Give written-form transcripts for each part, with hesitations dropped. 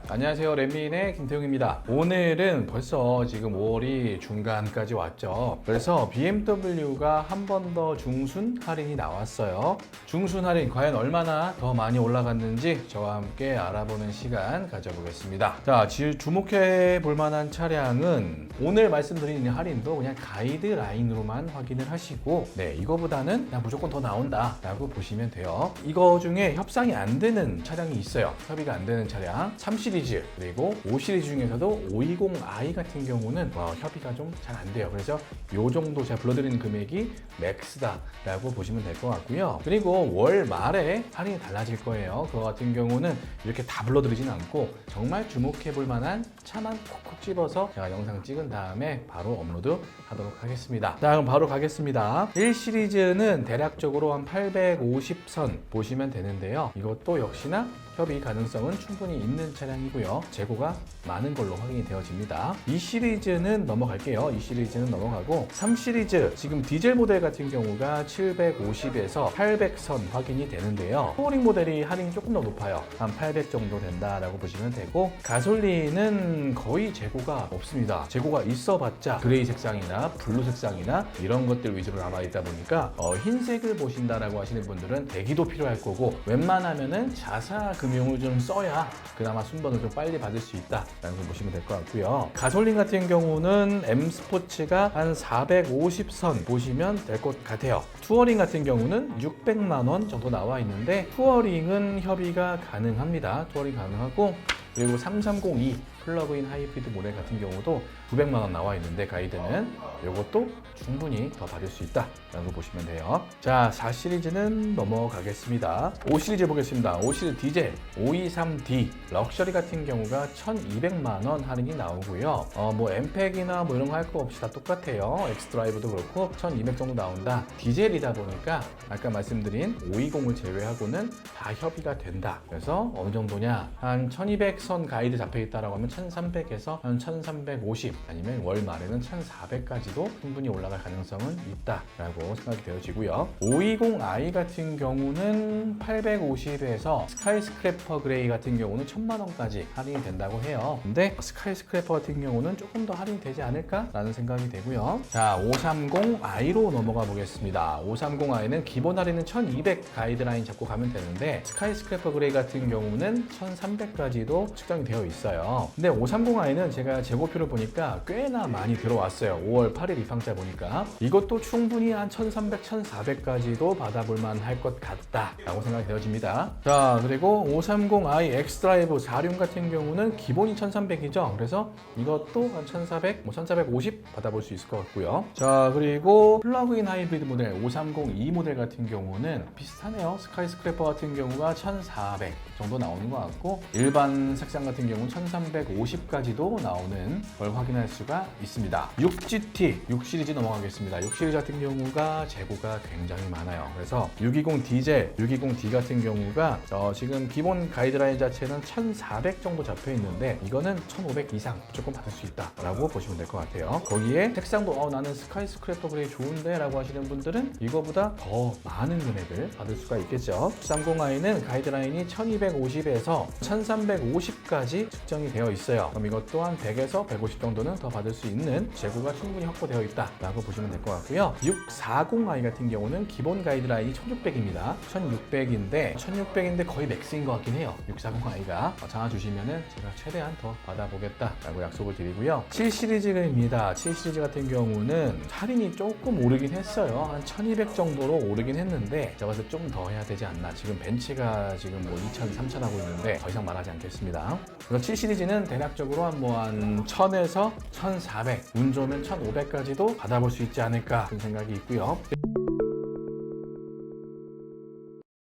안녕하세요. 랜미인의 김태용입니다. 오늘은 벌써 지금 5월이 중간까지 왔죠. 그래서 BMW가 한 번 더 중순 할인이 나왔어요. 중순 할인 과연 얼마나 더 많이 올라갔는지 저와 함께 알아보는 시간 가져보겠습니다. 자, 주목해 볼 만한 차량은 오늘 말씀드린 할인도 그냥 가이드라인으로만 확인을 하시고, 네, 이거보다는 그냥 무조건 더 나온다 라고 보시면 돼요. 이거 중에 협상이 안 되는 차량이 있어요. 협의가 안 되는 차량 3시리즈 그리고 5시리즈 중에서도 520i 같은 경우는 협의가 좀 잘 안 돼요. 그래서 이 정도 제가 불러드리는 금액이 맥스다 라고 보시면 될 것 같고요. 그리고 월 말에 할인이 달라질 거예요. 그거 같은 경우는 이렇게 다 불러드리진 않고 정말 주목해 볼 만한 차만 콕콕 집어서 제가 영상 찍은 다음에 바로 업로드 하도록 하겠습니다. 자, 그럼 바로 가겠습니다. 1시리즈는 대략적으로 한 850선 보시면 되는데요. 이것도 역시나 협의 가능성은 충분히 있는 차량이고요. 재고가 많은 걸로 확인이 되어집니다. 2시리즈는 넘어갈게요. 2시리즈는 넘어가고 3시리즈 지금 디젤 모델 같은 경우가 750에서 800선 확인이 되는데요. 투어링 모델이 할인이 조금 더 높아요. 한 800 정도 된다라고 보시면 되고, 가솔린은 거의 재고가 없습니다. 재고가 있어봤자 그레이 색상이나 블루 색상이나 이런 것들 위주로 남아 있다 보니까 흰색을 보신다라고 하시는 분들은 대기도 필요할 거고, 웬만하면은 자사 금융을 좀 써야 그나마 순번을 좀 빨리 받을 수 있다라는 걸 보시면 될 것 같고요. 가솔린 같은 경우는 M 스포츠가 한 450선 보시면 될 것 같아요. 투어링 같은 경우는 600만 원 정도 나와 있는데 투어링은 협의가 가능합니다. 투어링 가능하고, 그리고 3302 플러그인 하이브리드 모델 같은 경우도 900만 원 나와 있는데 가이드는 이것도 충분히 더 받을 수 있다라고 보시면 돼요. 자, 4시리즈는 넘어가겠습니다. 5시리즈 보겠습니다. 5시리즈 디젤 523D 럭셔리 같은 경우가 1200만 원 할인이 나오고요. 뭐 엠팩이나 뭐 이런 거 할 거 없이 다 똑같아요. 엑스드라이브도 그렇고 1200 정도 나온다. 디젤이다 보니까 아까 말씀드린 520을 제외하고는 다 협의가 된다. 그래서 어느 정도냐, 한 1200선 가이드 잡혀 있다라고 하면 1300에서 한 1350 아니면 월 말에는 1400까지도 충분히 올라갈 가능성은 있다라고 생각이 되어지고요. 520i 같은 경우는 850에서 스카이스크래퍼 그레이 같은 경우는 1000만 원까지 할인이 된다고 해요. 근데 스카이스크래퍼 같은 경우는 조금 더 할인이 되지 않을까라는 생각이 되고요. 자, 530i로 넘어가 보겠습니다. 530i는 기본 할인은 1200 가이드라인 잡고 가면 되는데 스카이스크래퍼 그레이 같은 경우는 1300까지도 측정이 되어 있어요. 근데 530i는 제가 재고표를 보니까 꽤나 많이 들어왔어요. 5월 8일 입항자 보니까 이것도 충분히 한 1300, 1400까지도 받아볼 만할 것 같다라고 생각이 되어집니다. 자, 그리고 530i 엑스드라이브 4륜 같은 경우는 기본이 1300이죠. 그래서 이것도 한 1400, 뭐 1450 받아볼 수 있을 것 같고요. 자, 그리고 플러그인 하이브리드 모델 530e 모델 같은 경우는 비슷하네요. 스카이스크래퍼 같은 경우가 1400 정도 나오는 것 같고, 일반 색상 같은 경우는 1350까지도 나오는 걸 확인할 수가 있습니다. 6GT, 6시리즈 넘어가겠습니다. 6시리즈 같은 경우가 재고가 굉장히 많아요. 그래서 620 디젤, 620D 같은 경우가 지금 기본 가이드라인 자체는 1400 정도 잡혀 있는데 이거는 1500 이상 무조건 받을 수 있다라고 보시면 될 것 같아요. 거기에 색상도 나는 스카이스크래퍼 그레이 좋은데 라고 하시는 분들은 이거보다 더 많은 금액을 받을 수가 있겠죠. 30i는 가이드라인이 1250에서 1350까지 측정이 되어 있어요. 그럼 이것 또한 100에서 150 정도는 더 받을 수 있는 재고가 충분히 확보되어 있다라고 보시면 될 것 같고요. 640i 같은 경우는 기본 가이드라인이 1600입니다. 1600인데 거의 맥스인 것 같긴 해요. 640i가 잡아주시면은 제가 최대한 더 받아보겠다라고 약속을 드리고요. 7시리즈입니다. 7시리즈 같은 경우는 할인이 조금 오르긴 했어요. 한 1200 정도로 오르긴 했는데 제가 봤을 때 좀 더 해야 되지 않나. 지금 벤츠가 지금 뭐 2000, 3000 하고 있는데 더 이상 말하지 않겠습니다. 그래서 7시리즈는 대략적으로 한 1000에서 1400, 운 좋으면 1500까지도 받아볼 수 있지 않을까 그런 생각이 있고요.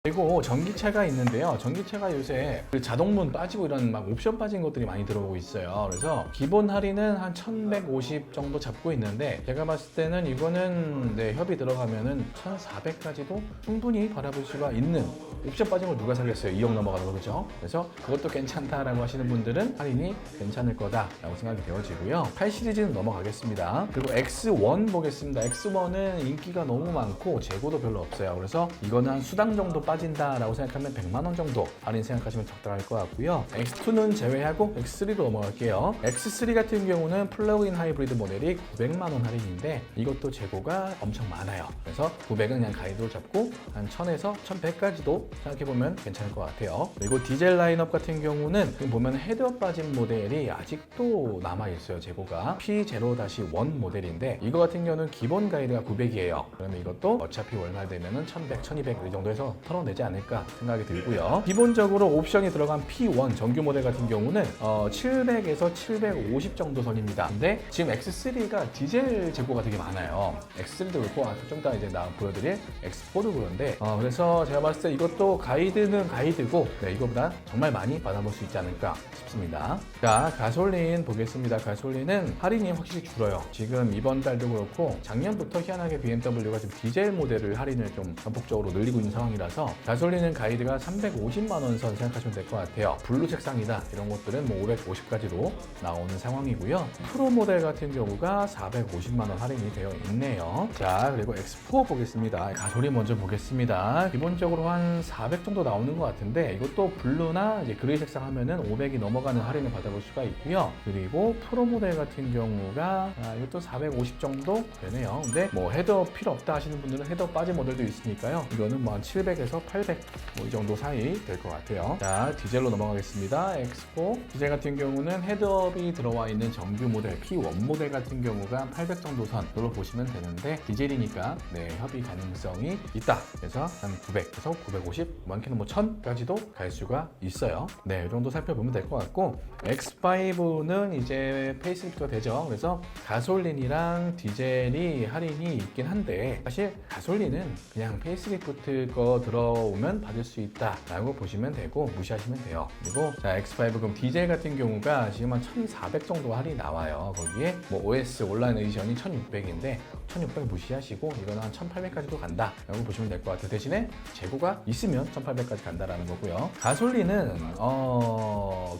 그리고 전기차가 있는데요. 전기차가 요새 그 자동문 빠지고 이런 막 옵션 빠진 것들이 많이 들어오고 있어요. 그래서 기본 할인은 한 1150 정도 잡고 있는데 제가 봤을 때는 이거는 협의 들어가면은 1400까지도 충분히 바라볼 수가 있는, 옵션 빠진 걸 누가 사겠어요. 2억 넘어가는 거, 그죠? 그래서 그것도 괜찮다라고 하시는 분들은 할인이 괜찮을 거다라고 생각이 되어지고요. 8시리즈는 넘어가겠습니다. 그리고 X1 보겠습니다. X1은 인기가 너무 많고 재고도 별로 없어요. 그래서 이거는 한 수당 정도 빠진 빠진다라고 생각하면 100만 원 정도 할인 생각하시면 적당할 것 같고요. X2는 제외하고 X3로 넘어갈게요. X3 같은 경우는 플러그인 하이브리드 모델이 900만 원 할인인데 이것도 재고가 엄청 많아요. 그래서 900은 그냥 가이드로 잡고 한 1000에서 1100까지도 생각해보면 괜찮을 것 같아요. 그리고 디젤 라인업 같은 경우는 지금 보면 헤드업 빠진 모델이 아직도 남아있어요. 재고가 P0-1 모델인데 이거 같은 경우는 기본 가이드가 900이에요. 그러면 이것도 어차피 월말 되면은 1100, 1200 이 정도에서 털어내지 않을까 생각이 들고요. 기본적으로 옵션이 들어간 P1 정규 모델 같은 경우는 700에서 750 정도 선입니다. 근데 지금 X3가 디젤 재고가 되게 많아요. X3도 그렇고 좀 이따 이제 보여드릴 X4도 그런데 그래서 제가 봤을 때 이것도 가이드는 가이드고 이거보다 정말 많이 받아볼 수 있지 않을까 싶습니다. 자, 가솔린 보겠습니다. 가솔린은 할인이 확실히 줄어요. 지금 이번 달도 그렇고 작년부터 희한하게 BMW가 지금 디젤 모델을 할인을 좀 전폭적으로 늘리고 있는 상황이라서 가솔린은 가이드가 350만 원 선 생각하시면 될 것 같아요. 블루 색상이다 이런 것들은 뭐 550까지도 나오는 상황이고요. 프로 모델 같은 경우가 450만 원 할인이 되어 있네요. 자, 그리고 X4 보겠습니다. 가솔린 먼저 보겠습니다. 기본적으로 한 400 정도 나오는 것 같은데 이것도 블루나 이제 그레이 색상 하면은 500이 넘어가는 할인을 받아볼 수가 있고요. 그리고 프로 모델 같은 경우가 이것도 450 정도 되네요. 근데 뭐 헤드업 필요 없다 하시는 분들은 헤드업 빠진 모델도 있으니까요. 이거는 뭐 한 700에서 800 뭐 이 정도 사이 될 것 같아요. 자, 디젤로 넘어가겠습니다. X4 디젤 같은 경우는 헤드업이 들어와 있는 정규 모델 P1 모델 같은 경우가 800 정도 선으로 보시면 되는데 디젤이니까 협의 가능성이 있다. 그래서 한 900에서 950 많게는 뭐 1000까지도 갈 수가 있어요. 이 정도 살펴보면 될 것 같고 X5는 이제 페이스리프트가 되죠. 그래서 가솔린이랑 디젤이 할인이 있긴 한데 사실 가솔린은 그냥 페이스리프트 거 들어오면 받을 수 있다라고 보시면 되고 무시하시면 돼요. 그리고 자, X5 그럼 디젤 같은 경우가 지금 한 1400 정도 할인이 나와요. 거기에 뭐 OS 온라인 에디션이 1600인데 1600 무시하시고 이거는 한 1800까지도 간다 라고 보시면 될 것 같아요. 대신에 재고가 있으면 1800까지 간다라는 거고요. 가솔린은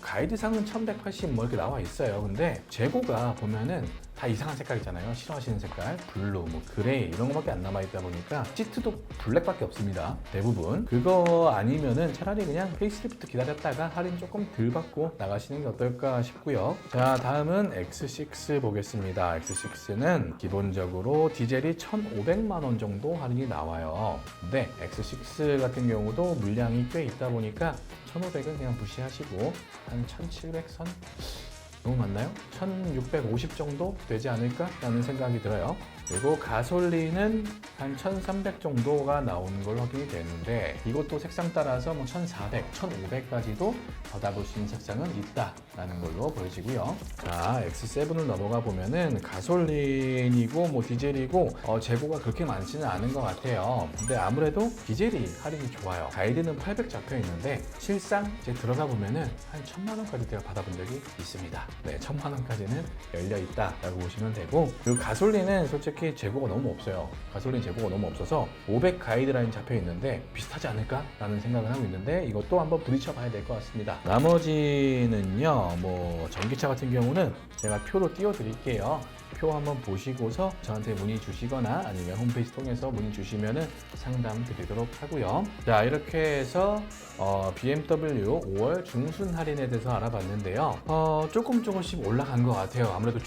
가이드상은 1180 뭐 이렇게 나와 있어요. 근데 재고가 보면은 다 이상한 색깔 있잖아요. 싫어하시는 색깔, 블루, 뭐 그레이 이런 거밖에 안 남아있다 보니까 시트도 블랙밖에 없습니다. 대부분 그거 아니면은 차라리 그냥 페이스리프트 기다렸다가 할인 조금 덜 받고 나가시는 게 어떨까 싶고요. 자, 다음은 X6 보겠습니다. X6는 기본적으로 디젤이 1,500만 원 정도 할인이 나와요. 근데 X6 같은 경우도 물량이 꽤 있다 보니까 1,500은 그냥 무시하시고 한 1,700선 너무 많나요? 1650 정도 되지 않을까? 라는 생각이 들어요. 그리고 가솔린은 한 1300 정도가 나오는 걸로 확인이 되는데 이것도 색상 따라서 뭐 1400, 1500까지도 받아볼 수 있는 색상은 있다라는 걸로 보여지고요. 자, X7을 넘어가 보면은 가솔린이고 뭐 디젤이고 재고가 그렇게 많지는 않은 것 같아요. 근데 아무래도 디젤이 할인이 좋아요. 가이드는 800 잡혀 있는데 실상 이제 들어가 보면은 한 1000만 원까지 제가 받아본 적이 있습니다. 1000만 원까지는 열려 있다라고 보시면 되고 그리고 가솔린은 솔직히 재고가 너무 없어요. 가솔린 재고가 너무 없어서 500 가이드라인 잡혀 있는데 비슷하지 않을까? 라는 생각을 하고 있는데 이것도 한번 부딪혀 봐야 될 것 같습니다. 나머지는요, 뭐 전기차 같은 경우는 제가 표로 띄워 드릴게요. 표 한번 보시고서 저한테 문의 주시거나 아니면 홈페이지 통해서 문의 주시면은 상담 드리도록 하고요. 자, 이렇게 해서 BMW 5월 중순 할인에 대해서 알아봤는데요. 조금씩 올라간 것 같아요. 아무래도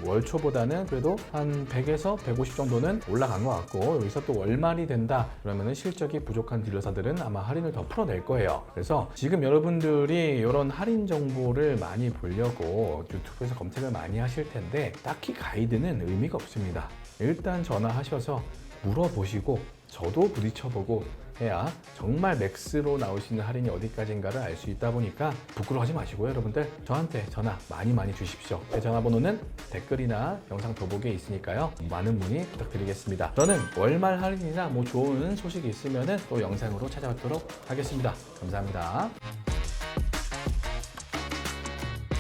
월 초보다는 그래도 한 100에서 150 정도는 올라간 것 같고 여기서 또 월말이 된다 그러면은 실적이 부족한 딜러사들은 아마 할인을 더 풀어낼 거예요. 그래서 지금 여러분들이 이런 할인 정보를 많이 보려고 유튜브에서 검색을 많이 하실 텐데 딱히 가이드는 의미가 없습니다. 일단 전화하셔서 물어보시고 저도 부딪혀보고 해야 정말 맥스로 나올 수 있는 할인이 어디까지인가를 알 수 있다 보니까 부끄러워하지 마시고요. 여러분들 저한테 전화 많이 주십시오. 제 전화번호는 댓글이나 영상 더보기에 있으니까요. 많은 문의 부탁드리겠습니다. 저는 월말 할인이나 뭐 좋은 소식이 있으면 또 영상으로 찾아뵙도록 하겠습니다. 감사합니다.